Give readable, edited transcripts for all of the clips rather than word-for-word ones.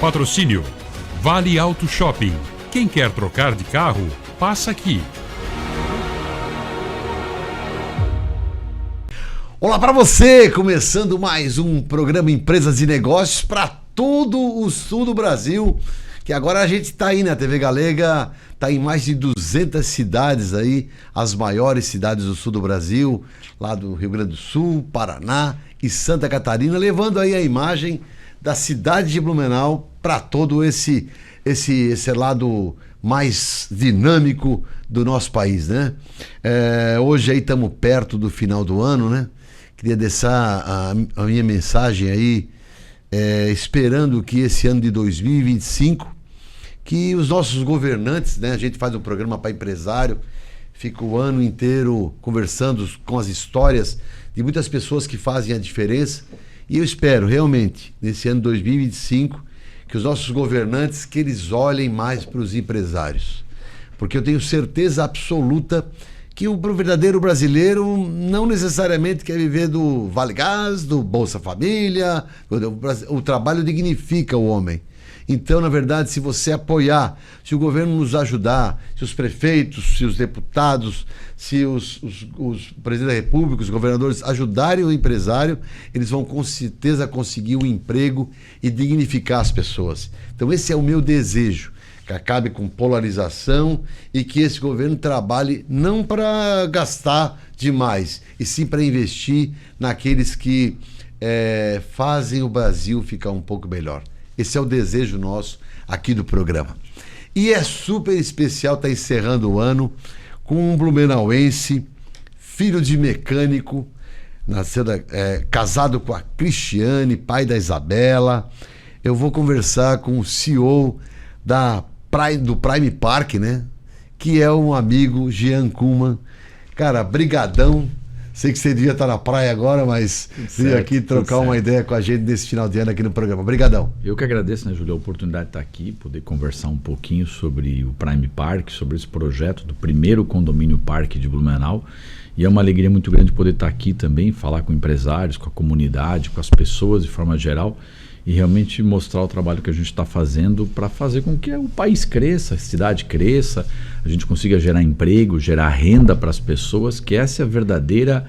Patrocínio Vale Auto Shopping. Quem quer trocar de carro, passa aqui. Olá para você, começando mais um programa Empresas e Negócios para todo o sul do Brasil, que agora a gente está aí na TV Galega, está em mais de 200 cidades aí, as maiores cidades do sul do Brasil, lá do Rio Grande do Sul, Paraná e Santa Catarina, levando aí a imagem da cidade de Blumenau para todo esse lado mais dinâmico do nosso país, né? Hoje aí estamos perto do final do ano, né? Queria deixar a minha mensagem aí, esperando que esse ano de 2025, que os nossos governantes, né? A gente faz um programa para empresário, fica o ano inteiro conversando com as histórias de muitas pessoas que fazem a diferença, e eu espero realmente, nesse ano 2025, que os nossos governantes, que eles olhem mais para os empresários, porque eu tenho certeza absoluta que o verdadeiro brasileiro não necessariamente quer viver do Vale Gás, do Bolsa Família. O trabalho dignifica o homem. Então, na verdade, se você apoiar, se o governo nos ajudar, se os prefeitos, se os deputados, se os presidentes da República, os governadores ajudarem o empresário, eles vão com certeza conseguir um emprego e dignificar as pessoas. Então, esse é o meu desejo, que acabe com polarização e que esse governo trabalhe não para gastar demais, e sim para investir naqueles que fazem o Brasil ficar um pouco melhor. Esse é o desejo nosso aqui do programa. E é super especial estar encerrando o ano com um blumenauense, filho de mecânico, casado com a Cristiane, pai da Isabela. Eu vou conversar com o CEO do Prime Park, né? Que é um amigo, Jean Kuhlmann. Cara, brigadão. Sei que você devia estar na praia agora, mas veio aqui trocar uma ideia com a gente nesse final de ano aqui no programa. Obrigadão. Eu que agradeço, né, Júlio, a oportunidade de estar aqui, poder conversar um pouquinho sobre o Prime Park, sobre esse projeto do primeiro condomínio parque de Blumenau. E é uma alegria muito grande poder estar aqui também, falar com empresários, com a comunidade, com as pessoas de forma geral, e realmente mostrar o trabalho que a gente está fazendo para fazer com que o país cresça, a cidade cresça, a gente consiga gerar emprego, gerar renda para as pessoas, que essa é a verdadeira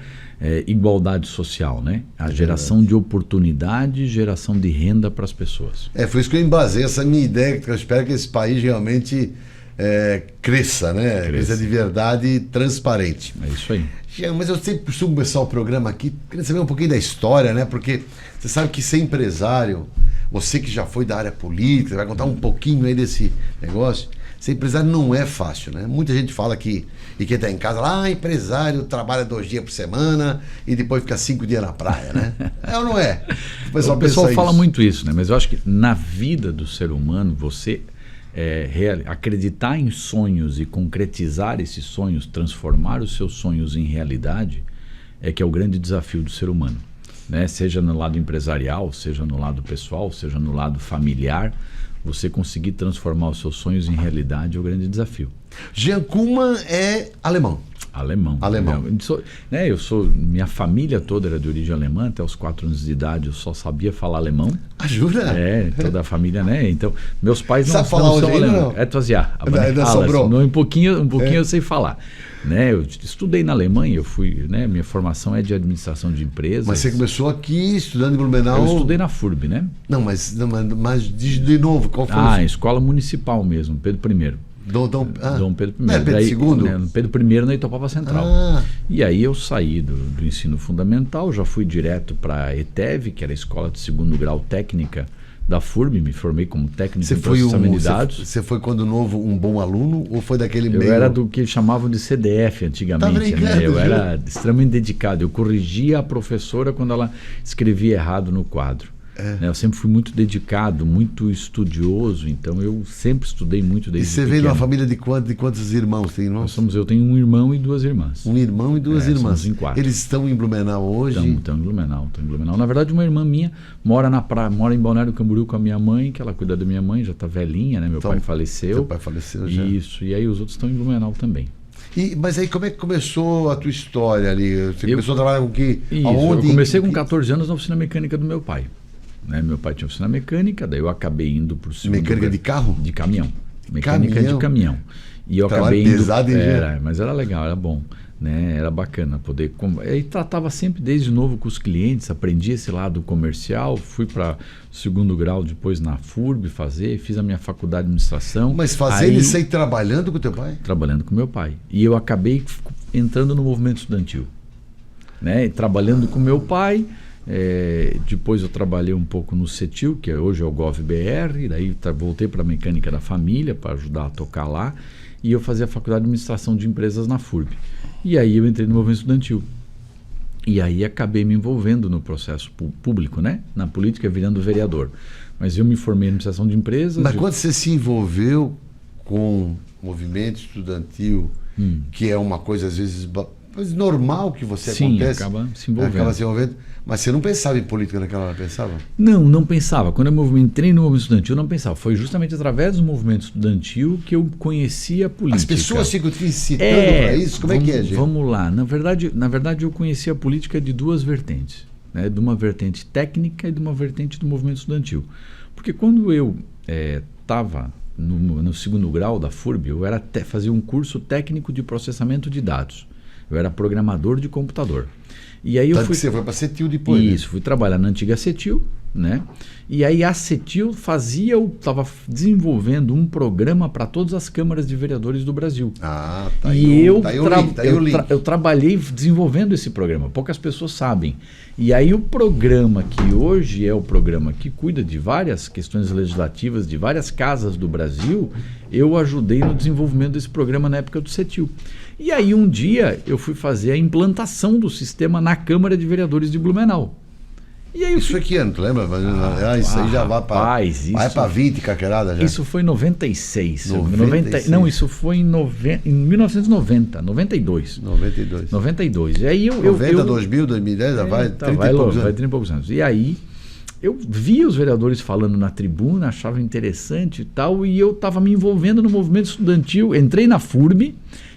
igualdade social, né? A geração de oportunidade, geração de renda para as pessoas. Foi isso que eu embasei, essa minha ideia, que eu espero que esse país realmente cresça, né? Cresça de verdade, transparente. É isso aí. Mas eu sempre costumo começar o programa aqui querendo saber um pouquinho da história, né? Porque você sabe que ser empresário, você que já foi da área política, vai contar um pouquinho aí desse negócio. Ser empresário não é fácil, né? Muita gente fala que, e quem está em casa, empresário trabalha 2 dias por semana e depois fica 5 dias na praia, né? É ou não é? O pessoal fala muito isso, né? Mas eu acho que na vida do ser humano, você acreditar em sonhos e concretizar esses sonhos, transformar os seus sonhos em realidade, que é o grande desafio do ser humano, né? Seja no lado empresarial, seja no lado pessoal, seja no lado familiar, você conseguir transformar os seus sonhos em realidade é o grande desafio. Jean Kuhlmann é alemão. Alemão. Minha família toda era de origem alemã, até os 4 anos de idade eu só sabia falar alemão. Jura? Toda a família, né? Então, meus pais não falar são alemães. Um pouquinho eu sei falar. Né? Eu estudei na Alemanha, eu fui, né? Minha formação é de administração de empresas. Mas você começou aqui estudando em Blumenau? Eu estudei na FURB, né? Mas de novo, qual foi? Escola municipal mesmo, Pedro I. Dom Pedro I. Não é Pedro II? Pedro I na Itopava Central. E aí eu saí do ensino fundamental, já fui direto para a ETEV, que era a Escola de Segundo Grau Técnica da FURB, me formei como técnico em processamento de dados. Você foi, quando novo, um bom aluno ou foi daquele meio... Eu era do que chamavam de CDF antigamente. Né? Eu era extremamente dedicado. Eu corrigia a professora quando ela escrevia errado no quadro. Eu sempre fui muito dedicado, muito estudioso, então eu sempre estudei muito desde pequeno. E você veio numa família de quantos irmãos? Tem irmãos? Eu tenho um irmão e 2 irmãs. Um irmão e 2 irmãs. Somos em 4. Eles estão em Blumenau hoje? Estão em Blumenau. Na verdade, uma irmã minha mora na praia, mora em Balneário Camboriú com a minha mãe, que ela cuida da minha mãe, já está velhinha, né? Meu pai faleceu. Seu pai faleceu já. Isso, e aí os outros estão em Blumenau também. Mas aí como é que começou a tua história ali? Você começou a trabalhar com que? Isso, eu comecei com 14 anos na oficina mecânica do meu pai. né? Meu pai tinha oficina mecânica, daí eu acabei indo para o segundo Mecânica grau. de carro? De caminhão. Mecânica de caminhão. E eu Trabalho acabei indo... pesado, hein, mas era legal, era bom. Né? Era bacana poder... E tratava sempre desde novo com os clientes, aprendi esse lado comercial, fui para o segundo grau depois na FURB fiz a minha faculdade de administração. Mas fazendo isso aí trabalhando com o teu pai? Trabalhando com meu pai. E eu acabei entrando no movimento estudantil. Né? Trabalhando com meu pai, depois eu trabalhei um pouco no CETIL, que hoje é o GovBR, daí voltei para a mecânica da família para ajudar a tocar lá, e eu fazia a faculdade de administração de empresas na FURB. E aí eu entrei no movimento estudantil. E aí acabei me envolvendo no processo público, né? Na política, virando vereador. Mas eu me formei em administração de empresas. Mas quando você se envolveu com movimento estudantil, que é uma coisa às vezes normal que você acontece. Acaba se envolvendo. Acaba se envolvendo. Mas você não pensava em política naquela hora, pensava? Não pensava. Quando eu entrei no movimento estudantil, eu não pensava. Foi justamente através do movimento estudantil que eu conhecia a política. As pessoas ficam te incitando para isso? Como é que é, gente? Vamos lá. Na verdade, eu conhecia a política de duas vertentes. Né? De uma vertente técnica e de uma vertente do movimento estudantil. Porque quando eu estava no segundo grau da FURB, eu fazia um curso técnico de processamento de dados. Eu era programador de computador. E aí Tanto que você foi para a CETIL depois. Isso, fui trabalhar na antiga CETIL, né? E aí a CETIL estava desenvolvendo um programa para todas as câmaras de vereadores do Brasil. Tá aí o link. Eu trabalhei desenvolvendo esse programa, poucas pessoas sabem. E aí o programa que hoje é o programa que cuida de várias questões legislativas de várias casas do Brasil, eu ajudei no desenvolvimento desse programa na época do CETIL. E aí um dia eu fui fazer a implantação do sistema na Câmara de Vereadores de Blumenau. E aí isso que ano, tu lembra? Isso aí já vai para 20 caquerada já. Isso foi em 96. 96. Não, isso foi em 1990, 92. 92. E aí 2000, 2010, já vai 30 e poucos anos. Vai 30 e poucos anos. E aí eu vi os vereadores falando na tribuna, achava interessante e tal, e eu estava me envolvendo no movimento estudantil, entrei na FURB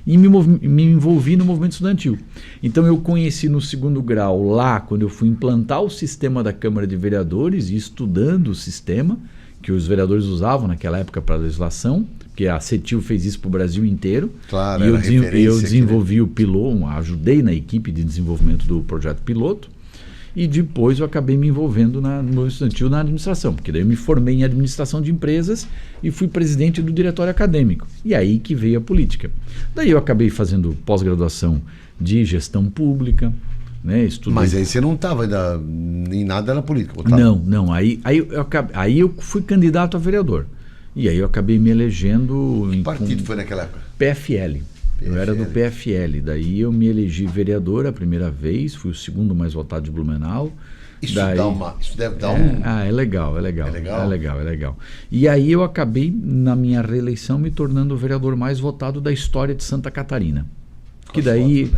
e me envolvi no movimento estudantil. Então eu conheci no segundo grau lá, quando eu fui implantar o sistema da Câmara de Vereadores e estudando o sistema que os vereadores usavam naquela época para a legislação, porque a CETIL fez isso para o Brasil inteiro. Claro, e eu desenvolvi o piloto, ajudei na equipe de desenvolvimento do projeto piloto. E depois eu acabei me envolvendo no movimento estudantil na administração, porque daí eu me formei em administração de empresas e fui presidente do diretório acadêmico. E aí que veio a política. Daí eu acabei fazendo pós-graduação de gestão pública, né? Estudei... Mas aí você não estava ainda em nada na política? Não. Aí eu fui candidato a vereador. E aí eu acabei me elegendo... Que partido foi naquela época? PFL. Eu era do PFL, daí eu me elegi vereador a primeira vez, fui o segundo mais votado de Blumenau. Isso deve dar um... É legal. É legal. E aí eu acabei, na minha reeleição, me tornando o vereador mais votado da história de Santa Catarina. Que daí,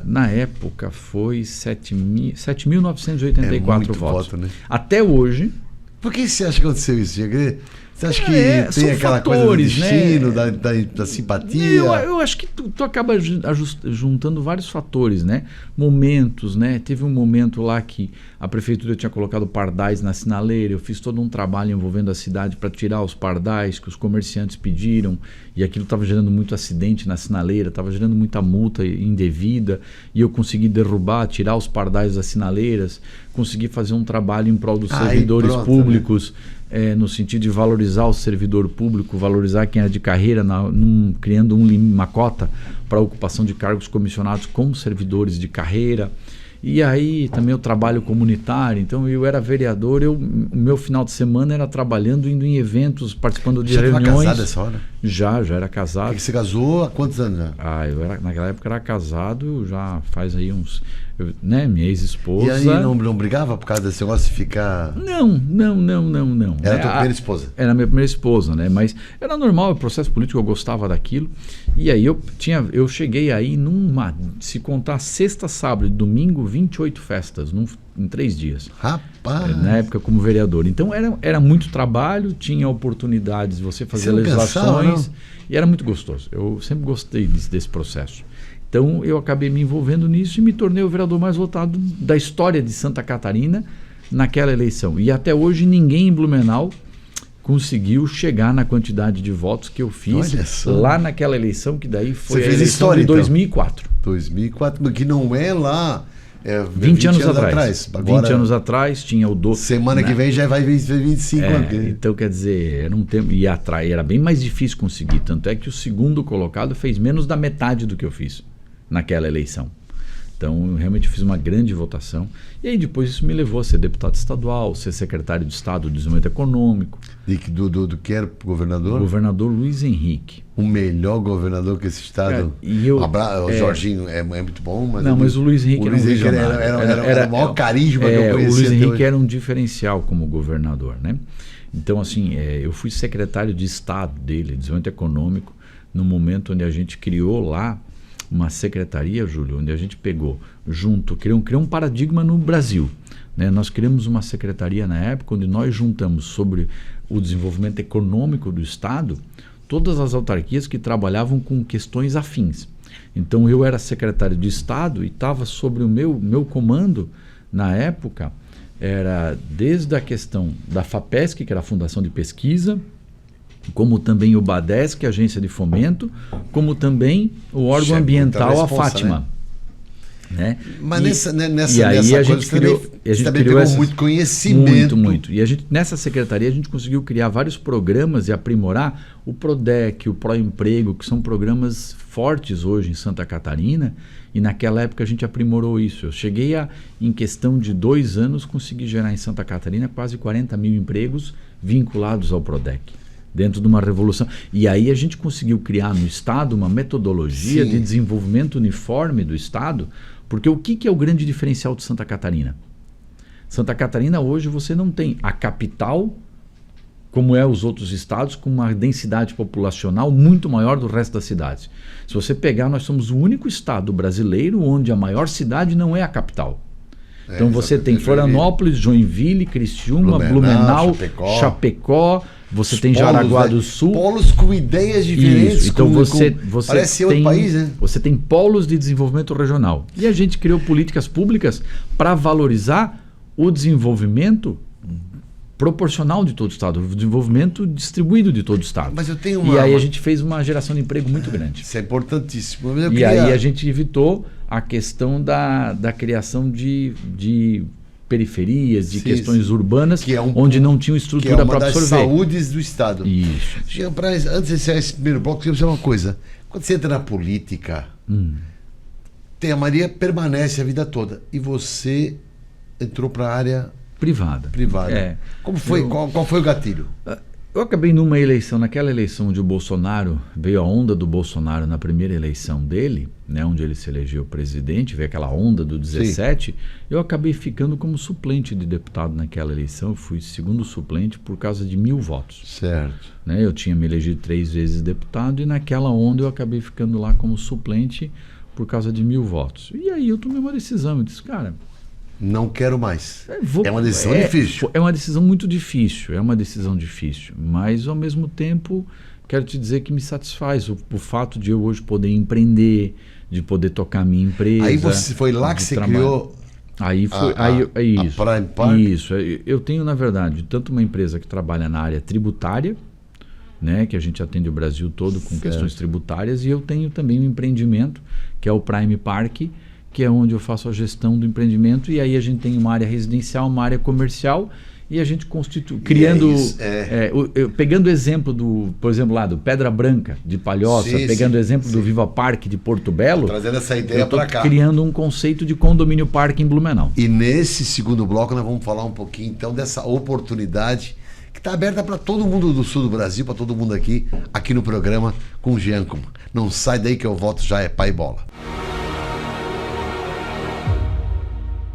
na época, foi 7.984 votos. Voto, né? Até hoje... Por que você acha que aconteceu isso? Você acha que tem aquela fatores, coisa do destino, né? da simpatia? Eu acho que tu acaba juntando vários fatores, né? Momentos, né? Teve um momento lá que a prefeitura tinha colocado pardais na sinaleira, eu fiz todo um trabalho envolvendo a cidade para tirar os pardais que os comerciantes pediram, e aquilo estava gerando muito acidente na sinaleira, estava gerando muita multa indevida, e eu consegui derrubar, tirar os pardais das sinaleiras, consegui fazer um trabalho em prol dos servidores públicos, né? No sentido de valorizar o servidor público, valorizar quem é de carreira, criando uma cota para a ocupação de cargos comissionados com servidores de carreira. E aí também o trabalho comunitário. Então eu era vereador, o meu final de semana era trabalhando, indo em eventos, participando de reuniões. Já estava casado essa hora? Já era casado. Porque você casou há quantos anos já? Naquela época era casado, já faz aí uns... né, minha ex-esposa... E aí não brigava por causa desse negócio de ficar... Não. Era a tua primeira esposa? Era a minha primeira esposa, né? Mas era normal, o processo político, eu gostava daquilo. E aí eu cheguei aí se contar sexta, sábado e domingo, 28 festas, em 3 dias. Rapaz! Na época como vereador. Então era muito trabalho, tinha oportunidades de você fazer legislações. E era muito gostoso. Eu sempre gostei desse processo. Então eu acabei me envolvendo nisso e me tornei o vereador mais votado da história de Santa Catarina, naquela eleição. E até hoje ninguém em Blumenau conseguiu chegar na quantidade de votos que eu fiz lá naquela eleição, que daí foi Você a fez eleição história, de 2004. 2004, que não é lá... 20 anos atrás. Agora, 20 anos atrás tinha o do. Semana que vem já vai 25 anos. Então, quer dizer, era um tempo. E atrás era bem mais difícil conseguir. Tanto é que o segundo colocado fez menos da metade do que eu fiz naquela eleição. Então, eu realmente fiz uma grande votação. E aí, depois, isso me levou a ser deputado estadual, ser secretário de Estado do Desenvolvimento Econômico. Do que era governador? O governador Luiz Henrique. O melhor governador que esse estado. O Jorginho é muito bom, mas. Não, mas o Luiz Henrique era o maior carisma que eu conhecia. O Luiz Henrique era um diferencial como governador, né? Então, assim, eu fui secretário de Estado dele, Desenvolvimento Econômico, no momento onde a gente criou lá uma secretaria, Júlio, onde a gente pegou junto, criou um paradigma no Brasil. Né? Nós criamos uma secretaria na época onde nós juntamos sobre o desenvolvimento econômico do Estado todas as autarquias que trabalhavam com questões afins. Então eu era secretário de Estado e estava sobre o meu comando, na época, era desde a questão da FAPESC, que era a Fundação de Pesquisa, como também o BADESC, a Agência de Fomento, como também o órgão ambiental, a Fátima. Né? Mas nessa coisa a gente também pegou muito conhecimento. Muito. E nessa secretaria a gente conseguiu criar vários programas e aprimorar o PRODEC, o PROEmprego, que são programas fortes hoje em Santa Catarina, e naquela época a gente aprimorou isso. Eu cheguei em questão de 2 anos, consegui gerar em Santa Catarina quase 40 mil empregos vinculados ao PRODEC. Dentro de uma revolução. E aí a gente conseguiu criar no Estado uma metodologia de desenvolvimento uniforme do Estado, porque o que é o grande diferencial de Santa Catarina? Santa Catarina hoje você não tem a capital, como é os outros estados, com uma densidade populacional muito maior do resto das cidades. Se você pegar, nós somos o único estado brasileiro onde a maior cidade não é a capital. Então você tem Florianópolis, Joinville, Criciúma, Blumenau, Chapecó, você tem Jaraguá do Sul. Polos com ideias diferentes. Isso. Então você parece outro país, né? Você tem polos de desenvolvimento regional. E a gente criou políticas públicas para valorizar o desenvolvimento proporcional de todo o estado, o desenvolvimento distribuído de todo o estado. Mas eu tenho E aí a gente fez uma geração de emprego muito grande. Isso é importantíssimo. Aí a gente evitou a questão da criação de periferias, de questões urbanas, onde não tinham estrutura para absorver. Que é uma das saúdes do Estado. Isso. Antes de encerrar esse primeiro bloco, eu queria dizer uma coisa. Quando você entra na política, a Maria permanece a vida toda. E você entrou para a área privada. Como foi? Qual foi o gatilho? Eu acabei numa eleição, naquela eleição onde o Bolsonaro, veio a onda do Bolsonaro na primeira eleição dele, né, onde ele se elegeu presidente, veio aquela onda do 17, eu acabei ficando como suplente de deputado naquela eleição, eu fui segundo suplente por causa de 1000 votos. Certo. Né, eu tinha me elegido 3 vezes deputado e naquela onda eu acabei ficando lá como suplente por causa de 1000 votos. E aí eu tomei uma decisão, eu disse, cara, não quero mais. É uma decisão difícil. É uma decisão muito difícil, mas ao mesmo tempo quero te dizer que me satisfaz o fato de eu hoje poder empreender, de poder tocar minha empresa. Aí foi lá que você criou Aí foi isso. A Prime Park? Isso. Eu tenho, na verdade, tanto uma empresa que trabalha na área tributária, né, que a gente atende o Brasil todo com questões tributárias, e eu tenho também um empreendimento, que é o Prime Park, que é onde eu faço a gestão do empreendimento, e aí a gente tem uma área residencial, uma área comercial, e a gente constitui, criando, pegando o exemplo por exemplo, lá do Pedra Branca, de Palhoça, pegando o exemplo do Viva Parque de Porto Belo, trazendo essa ideia para cá, criando um conceito de condomínio parque em Blumenau. E nesse segundo bloco nós vamos falar um pouquinho então dessa oportunidade que está aberta para todo mundo do sul do Brasil, para todo mundo aqui no programa com o Giacomo. Não sai daí que eu volto, já é Pai Bola.